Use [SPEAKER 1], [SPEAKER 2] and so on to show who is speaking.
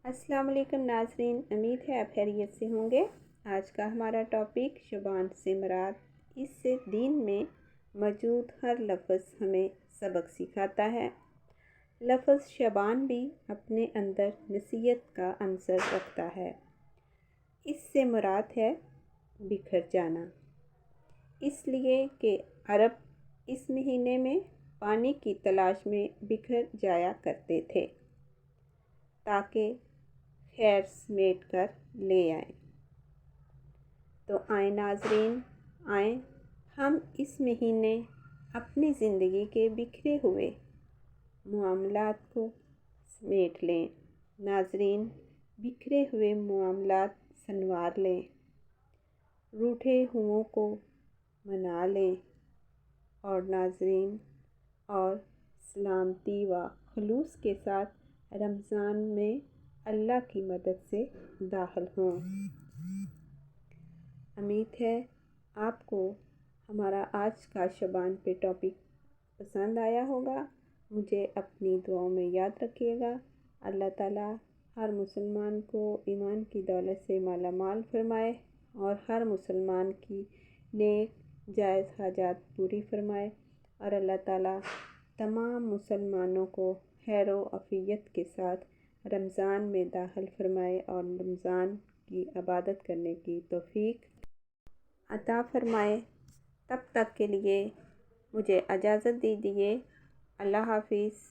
[SPEAKER 1] السلام علیکم ناظرین، امید ہے آپ خیریت سے ہوں گے۔ آج کا ہمارا ٹاپک شبان سے مراد۔ اس سے دین میں موجود ہر لفظ ہمیں سبق سکھاتا ہے۔ لفظ شبان بھی اپنے اندر نصیحت کا عنصر رکھتا ہے۔ اس سے مراد ہے بکھر جانا، اس لیے کہ عرب اس مہینے میں پانی کی تلاش میں بکھر جایا کرتے تھے تاکہ خیر سمیٹ کر لے آئیں۔ تو آئیں ناظرین، آئیں ہم اس مہینے اپنی زندگی کے بکھرے ہوئے معاملات کو سمیٹ لیں۔ ناظرین، بکھرے ہوئے معاملات سنوار لیں، روٹھے ہوں کو منا لیں، اور ناظرین اور سلامتی و خلوص کے ساتھ رمضان میں اللہ کی مدد سے داخل ہوں۔ امید ہے آپ کو ہمارا آج کا شبان پہ ٹاپک پسند آیا ہوگا۔ مجھے اپنی دعاؤں میں یاد رکھیے گا۔ اللہ تعالیٰ ہر مسلمان کو ایمان کی دولت سے مالا مال فرمائے اور ہر مسلمان کی نیک جائز حاجات پوری فرمائے، اور اللہ تعالیٰ تمام مسلمانوں کو خیر و عافیت کے ساتھ رمضان میں داخل فرمائے اور رمضان کی عبادت کرنے کی توفیق عطا فرمائے۔ تب تک کے لیے مجھے اجازت دیجیے۔ اللہ حافظ۔